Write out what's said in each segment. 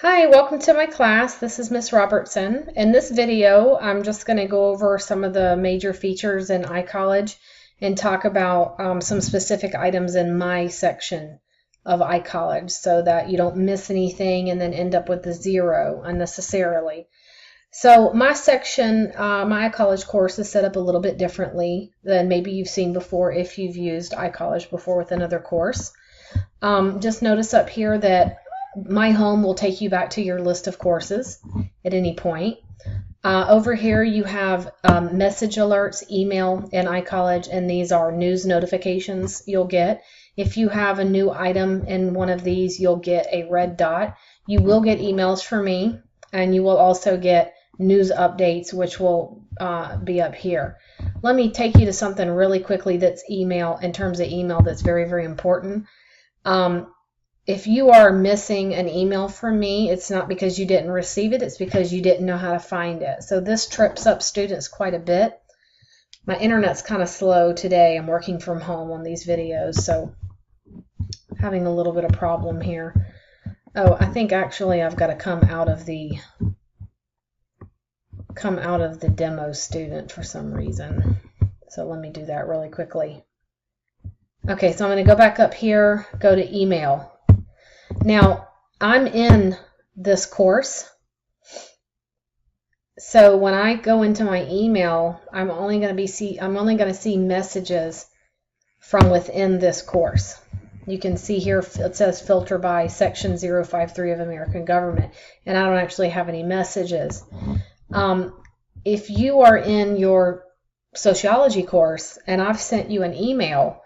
Hi, welcome to my class. This is Miss Robertson. In this video, I'm just going to go over some of the major features in iCollege and talk about some specific items in my section of iCollege so that you don't miss anything and then end up with a zero unnecessarily. So my section, my iCollege course is set up a little bit differently than maybe you've seen before if you've used iCollege before with another course. Just notice up here that My Home will take you back to your list of courses at any point. Over here you have message alerts, email, and iCollege, and these are news notifications you'll get. If you have a new item in one of these, you'll get a red dot. You will get emails from me, and you will also get news updates, which will be up here. Let me take you to something really quickly that's email, in terms of email, that's very, very important. If you are missing an email from me, it's not because you didn't receive it, it's because you didn't know how to find it. So this trips up students quite a bit. My internet's kind of slow today. I'm working from home on these videos, so having a little bit of problem here. Oh, I think actually I've got to come out of the demo student for some reason. So let me do that really quickly. Okay, so I'm going to go back up here, go to email. Now, I'm in this course, so when I go into my email, I'm only going to see messages from within this course. You can see here it says filter by section 053 of American Government, and I don't actually have any messages. If you are in your sociology course and I've sent you an email,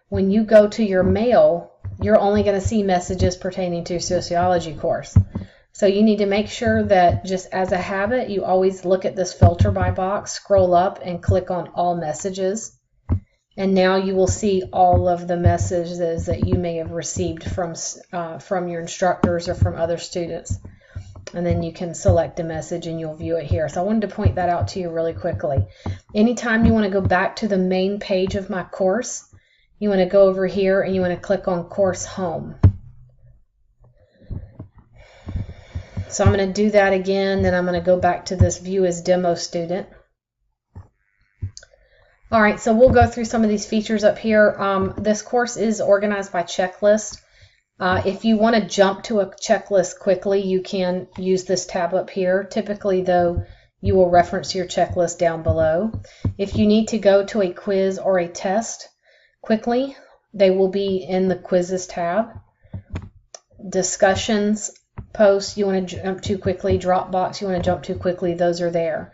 when you go to your mail, you're only going to see messages pertaining to your sociology course. So you need to make sure that, just as a habit, you always look at this filter by box, scroll up, and click on all messages. And now you will see all of the messages that you may have received from your instructors or from other students. And then you can select a message and you'll view it here. So I wanted to point that out to you really quickly. Anytime you want to go back to the main page of my course, you want to go over here and you want to click on Course Home. So I'm going to do that again, then I'm going to go back to this View as Demo Student. All right, so we'll go through some of these features up here. This course is organized by checklist. If you want to jump to a checklist quickly, you can use this tab up here. Typically, though, you will reference your checklist down below. If you need to go to a quiz or a test quickly, they will be in the quizzes tab. Discussions, posts you want to jump to quickly, Dropbox you want to jump to quickly, those are there.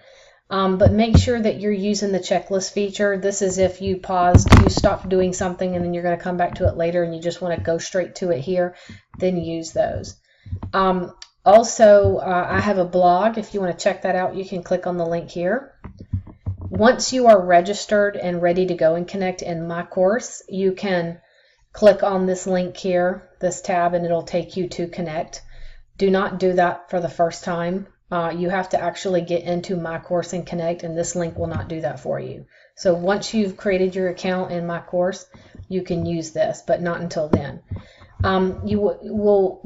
But make sure that you're using the checklist feature. This is if you paused, you stopped doing something and then you're going to come back to it later and you just want to go straight to it here, then use those. Also, I have a blog. If you want to check that out, you can click on the link here. Once you are registered and ready to go and connect in my course, you can click on this link here, this tab, and it'll take you to connect. Do not do that for the first time. You have to actually get into my course and connect, and this link will not do that for you. So once you've created your account in my course, you can use this, but not until then. You will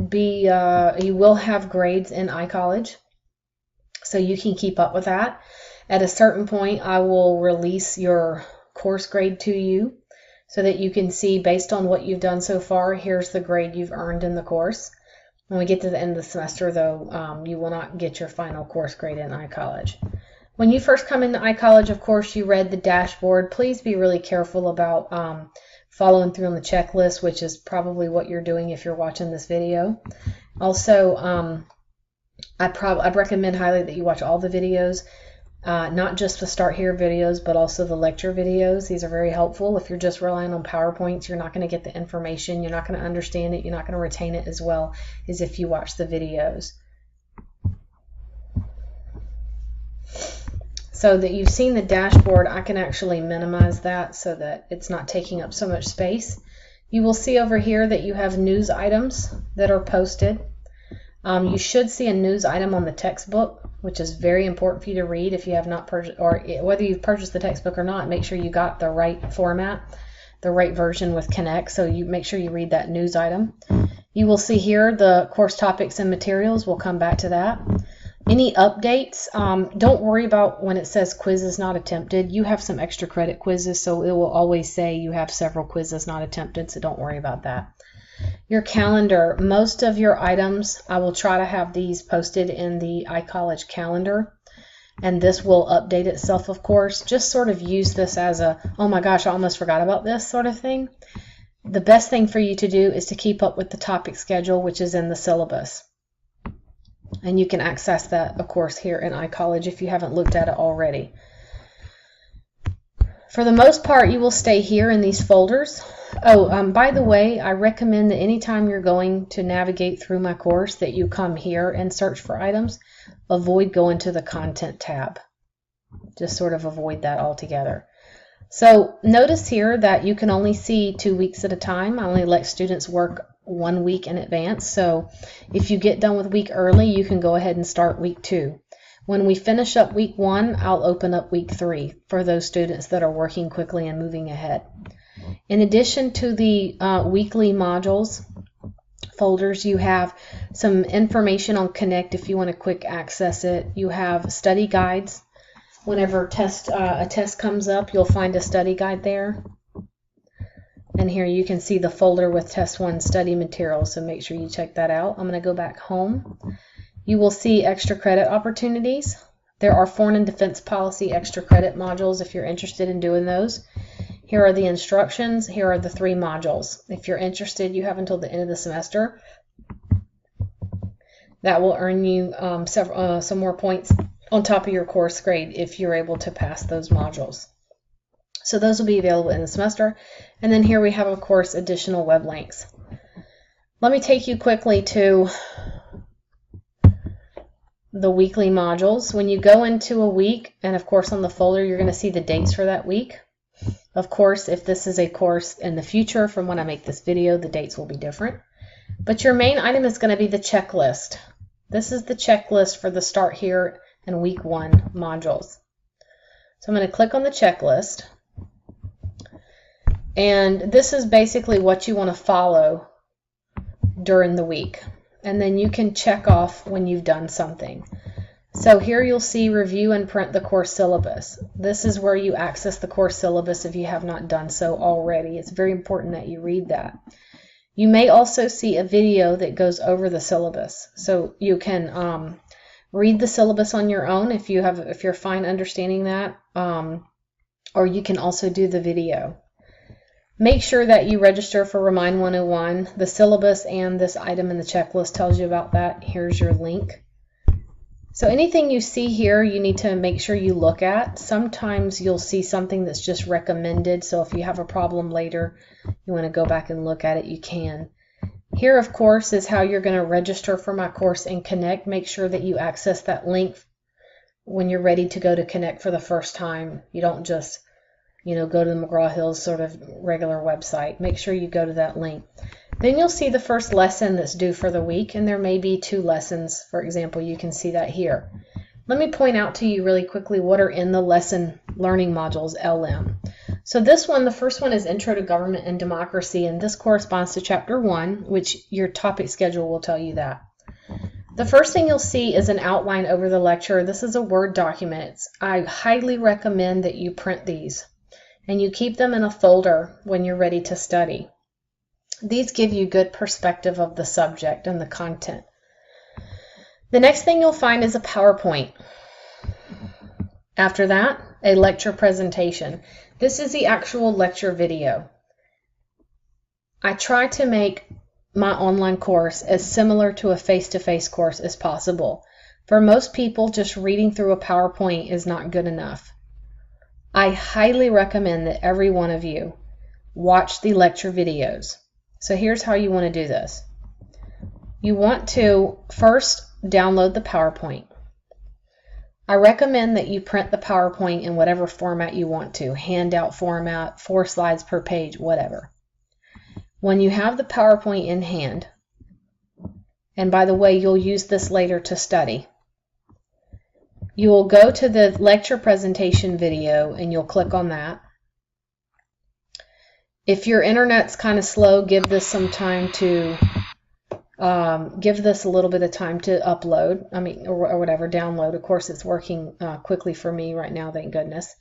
have grades in iCollege, so you can keep up with that. At a certain point, I will release your course grade to you so that you can see, based on what you've done so far, here's the grade you've earned in the course. When we get to the end of the semester, though, you will not get your final course grade in iCollege. When you first come into iCollege, of course, you read the dashboard. Please be really careful about following through on the checklist, which is probably what you're doing if you're watching this video. Also, I'd recommend highly that you watch all the videos. Not just the Start Here videos, but also the lecture videos. These are very helpful. If you're just relying on PowerPoints, you're not going to get the information, you're not going to understand it, you're not going to retain it as well as if you watch the videos. So that you've seen the dashboard, I can actually minimize that so that it's not taking up so much space. You will see over here that you have news items that are posted. You should see a news item on the textbook, which is very important for you to read if you have not purchased, or whether you've purchased the textbook or not. Make sure you got the right format, the right version with Connect, so you make sure you read that news item. You will see here the course topics and materials. We'll come back to that. Any updates, don't worry about when it says quizzes not attempted. You have some extra credit quizzes, so it will always say you have several quizzes not attempted, so don't worry about that. Your calendar, most of your items, I will try to have these posted in the iCollege calendar, and this will update itself, of course. Just sort of use this as a, oh my gosh, I almost forgot about this sort of thing. The best thing for you to do is to keep up with the topic schedule, which is in the syllabus. And you can access that, of course, here in iCollege if you haven't looked at it already. For the most part, you will stay here in these folders. Oh, by the way, I recommend that anytime you're going to navigate through my course that you come here and search for items. Avoid going to the Content tab. Just sort of avoid that altogether. So notice here that you can only see 2 weeks at a time. I only let students work 1 week in advance. So if you get done with week early, you can go ahead and start week 2. When we finish up week 1, I'll open up week 3 for those students that are working quickly and moving ahead. In addition to the weekly modules folders, you have some information on Connect if you want to quick access it. You have study guides. Whenever a test comes up, you'll find a study guide there. And here you can see the folder with Test 1 study materials, so make sure you check that out. I'm going to go back home. You will see extra credit opportunities. There are Foreign and Defense Policy extra credit modules if you're interested in doing those. Here are the instructions. Here are the 3 modules. If you're interested, you have until the end of the semester. That will earn you some more points on top of your course grade if you're able to pass those modules. So those will be available in the semester. And then here we have, of course, additional web links. Let me take you quickly to the weekly modules. When you go into a week, and of course on the folder, you're going to see the dates for that week. Of course, if this is a course in the future from when I make this video, the dates will be different. But your main item is going to be the checklist. This is the checklist for the Start Here and Week 1 modules. So I'm going to click on the checklist. And this is basically what you want to follow during the week. And then you can check off when you've done something. So here you'll see Review and Print the Course Syllabus. This is where you access the course syllabus if you have not done so already. It's very important that you read that. You may also see a video that goes over the syllabus. So you can read the syllabus on your own if you're fine understanding that, or you can also do the video. Make sure that you register for Remind 101. The syllabus and this item in the checklist tells you about that. Here's your link. So anything you see here, you need to make sure you look at. Sometimes you'll see something that's just recommended. So if you have a problem later, you want to go back and look at it, you can. Here, of course, is how you're going to register for my course in Connect. Make sure that you access that link when you're ready to go to Connect for the first time. You don't just, go to the McGraw-Hill's sort of regular website. Make sure you go to that link. Then you'll see the first lesson that's due for the week, and there may be 2 lessons. For example, you can see that here. Let me point out to you really quickly what are in the lesson learning modules, LM. So this one, the first one is Intro to Government and Democracy, and this corresponds to Chapter 1, which your topic schedule will tell you that. The first thing you'll see is an outline over the lecture. This is a Word document. I highly recommend that you print these, and you keep them in a folder when you're ready to study. These give you good perspective of the subject and the content. The next thing you'll find is a PowerPoint. After that, a lecture presentation. This is the actual lecture video. I try to make my online course as similar to a face-to-face course as possible. For most people, just reading through a PowerPoint is not good enough. I highly recommend that every one of you watch the lecture videos. So here's how you want to do this. You want to first download the PowerPoint. I recommend that you print the PowerPoint in whatever format you want to, handout format, 4 slides per page, whatever. When you have the PowerPoint in hand, and by the way, you'll use this later to study, you will go to the lecture presentation video and you'll click on that. If your internet's kind of slow, give this some time to Give this a little bit of time to upload, or whatever, download. Of course, it's working quickly for me right now, thank goodness.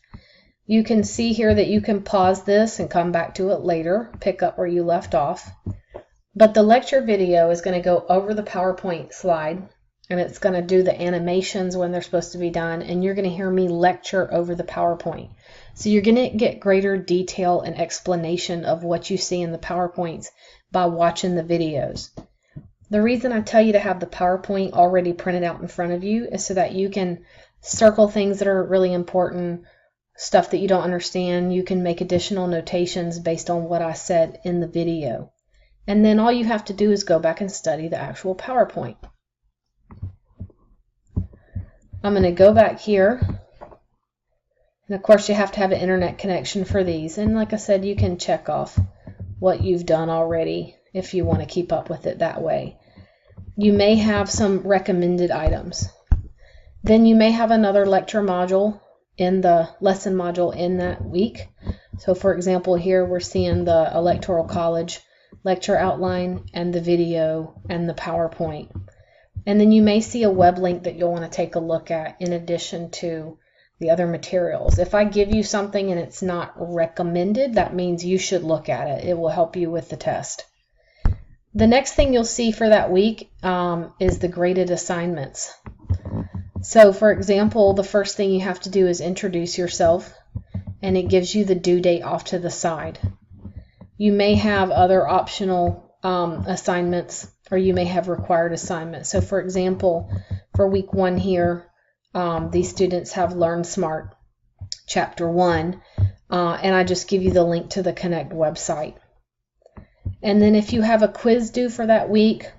You can see here that you can pause this and come back to it later, pick up where you left off. But the lecture video is going to go over the PowerPoint slide, and it's going to do the animations when they're supposed to be done, and you're going to hear me lecture over the PowerPoint. So you're going to get greater detail and explanation of what you see in the PowerPoints by watching the videos. The reason I tell you to have the PowerPoint already printed out in front of you is so that you can circle things that are really important, stuff that you don't understand. You can make additional notations based on what I said in the video. And then all you have to do is go back and study the actual PowerPoint. I'm going to go back here. And of course you have to have an internet connection for these. And like I said, you can check off what you've done already if you want to keep up with it that way. You may have some recommended items. Then you may have another lecture module in the lesson module in that week. So for example, here we're seeing the Electoral College lecture outline and the video and the PowerPoint. And then you may see a web link that you'll want to take a look at in addition to the other materials. If I give you something and it's not recommended, that means you should look at it. It will help you with the test. The next thing you'll see for that week is the graded assignments. So for example, the first thing you have to do is introduce yourself, and it gives you the due date off to the side. You may have other optional assignments, or you may have required assignments. So for example, for week 1 here, these students have Learn Smart Chapter 1, and I just give you the link to the Connect website. And then if you have a quiz due for that week,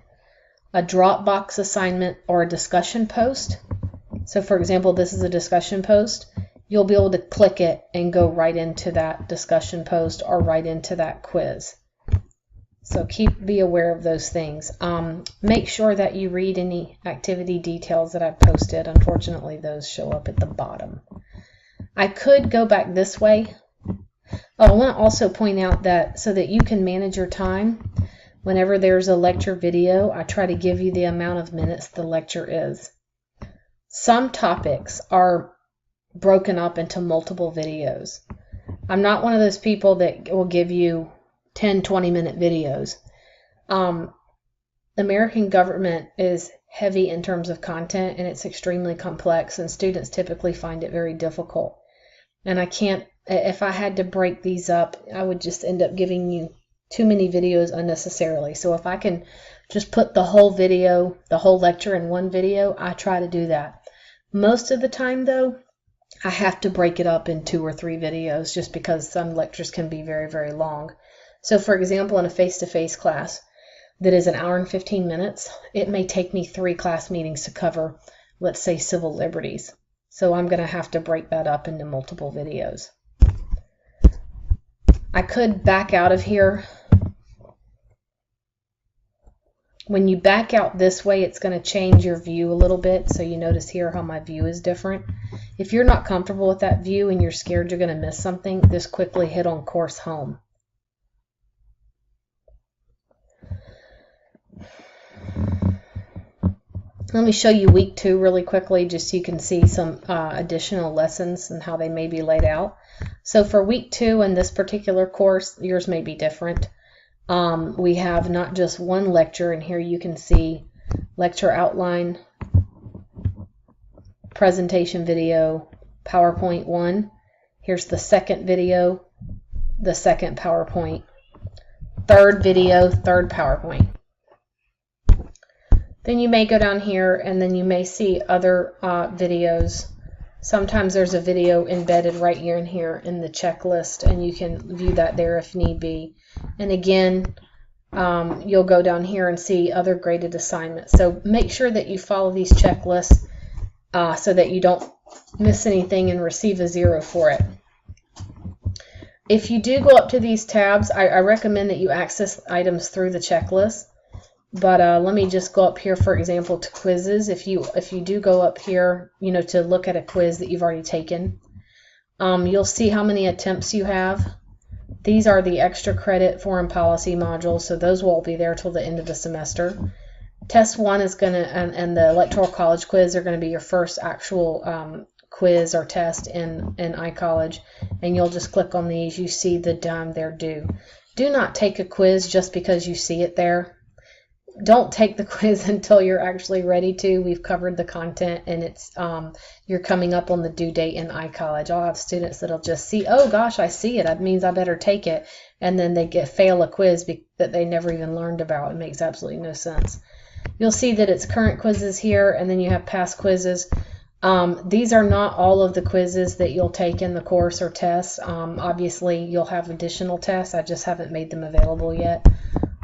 a Dropbox assignment, or a discussion post. So for example, this is a discussion post. You'll be able to click it and go right into that discussion post or right into that quiz. So be aware of those things. Make sure that you read any activity details that I've posted. Unfortunately, those show up at the bottom. I could go back this way. Oh, I want to also point out that so that you can manage your time, whenever there's a lecture video, I try to give you the amount of minutes the lecture is. Some topics are broken up into multiple videos. I'm not one of those people that will give you 10, 20-minute videos. American government is heavy in terms of content, and it's extremely complex, and students typically find it very difficult. And if I had to break these up, I would just end up giving you too many videos unnecessarily. So if I can just put the whole video, the whole lecture in one video, I try to do that. Most of the time, though, I have to break it up in 2 or 3 videos just because some lectures can be very, very long. So for example, in a face-to-face class that is an hour and 15 minutes, it may take me 3 class meetings to cover, let's say, civil liberties. So I'm going to have to break that up into multiple videos. I could back out of here. When you back out this way, it's going to change your view a little bit. So you notice here how my view is different. If you're not comfortable with that view and you're scared you're going to miss something, just quickly hit on Course Home. Let me show you week 2 really quickly, just so you can see some additional lessons and how they may be laid out. So for week 2 in this particular course, yours may be different. We have not just one lecture, and here you can see lecture outline, presentation video, PowerPoint 1. Here's the second video, the second PowerPoint, third video, third PowerPoint. Then you may go down here and then you may see other videos. Sometimes there's a video embedded right here in the checklist, and you can view that there if need be. And again, you'll go down here and see other graded assignments. So make sure that you follow these checklists so that you don't miss anything and receive a 0 for it. If you do go up to these tabs, I recommend that you access items through the checklist. But let me just go up here, for example, to quizzes. If you do go up here, to look at a quiz that you've already taken, you'll see how many attempts you have. These are the extra credit foreign policy modules, so those won't be there till the end of the semester. Test 1 is going to, and the Electoral College quiz are going to be your first actual quiz or test in iCollege, and you'll just click on these. You see the time they're due. Do not take a quiz just because you see it there. Don't take the quiz until you're actually ready to. We've covered the content, and it's you're coming up on the due date in iCollege. I'll have students that'll just see, oh gosh, I see it. That means I better take it, and then they fail a quiz that they never even learned about. It makes absolutely no sense. You'll see that it's current quizzes here, and then you have past quizzes. These are not all of the quizzes that you'll take in the course or tests. Obviously, you'll have additional tests. I just haven't made them available yet.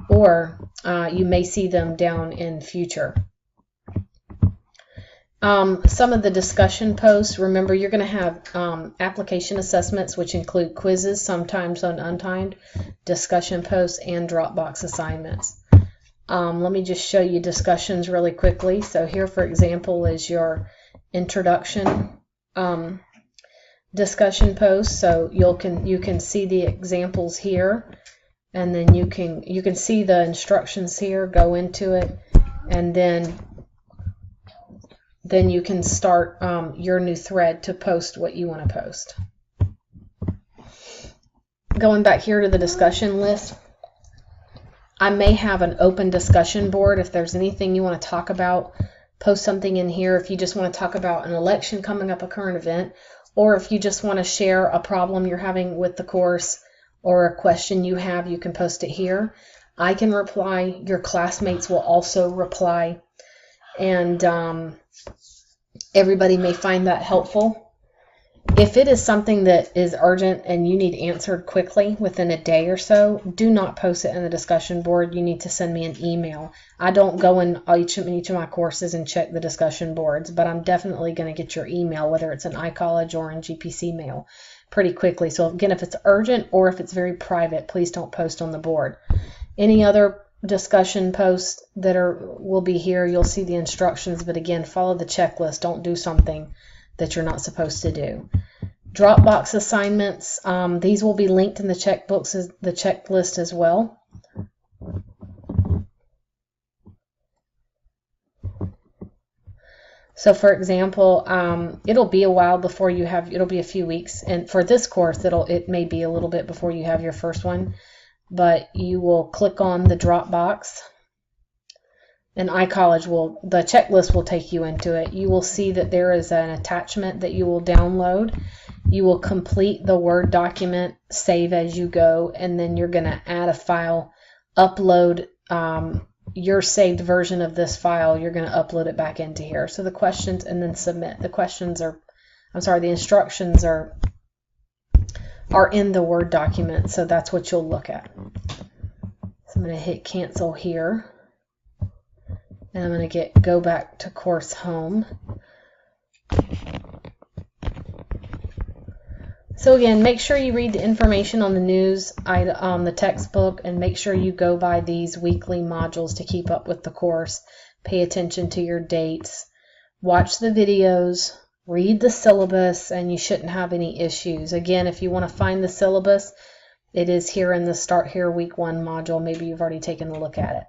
Or you may see them down in future. Some of the discussion posts, remember you're going to have application assessments, which include quizzes, sometimes on untimed, discussion posts, and Dropbox assignments. Let me just show you discussions really quickly. So here, for example, is your introduction discussion post. So you can see the examples here. And then you can see the instructions here, go into it, and then you can start your new thread to post what you want to post. Going back here to the discussion list, I may have an open discussion board. If there's anything you want to talk about, post something in here. If you just want to talk about an election coming up, a current event, or if you just want to share a problem you're having with the course, or a question you have, you can post it here. I can reply. Your classmates will also reply. And everybody may find that helpful. If it is something that is urgent and you need answered quickly within a day or so, do not post it in the discussion board. You need to send me an email. I don't go in each of my courses and check the discussion boards, but I'm definitely going to get your email, whether it's in iCollege or in GPC mail, pretty quickly. So again, if it's urgent or if it's very private, please don't post on the board. Any other discussion posts that will be here, you'll see the instructions, but again, follow the checklist. Don't do something that you're not supposed to do. Dropbox assignments, these will be linked in the checklist as well. So for example, it'll be a while before you have, it'll be a few weeks, and for this course it may be a little bit before you have your first one, but you will click on the Dropbox, and iCollege the checklist will take you into it. You will see that there is an attachment that you will download. You will complete the Word document, save as you go, and then you're going to add a file, upload your saved version of this file. You're going to upload it back into here. So the questions, and then submit. The instructions are in the Word document, so that's what you'll look at. So I'm going to hit cancel here. And I'm going to go back to course home. So again, make sure you read the information on the news, on the textbook, and make sure you go by these weekly modules to keep up with the course. Pay attention to your dates. Watch the videos. Read the syllabus, and you shouldn't have any issues. Again, if you want to find the syllabus, it is here in the Start Here Week 1 module. Maybe you've already taken a look at it.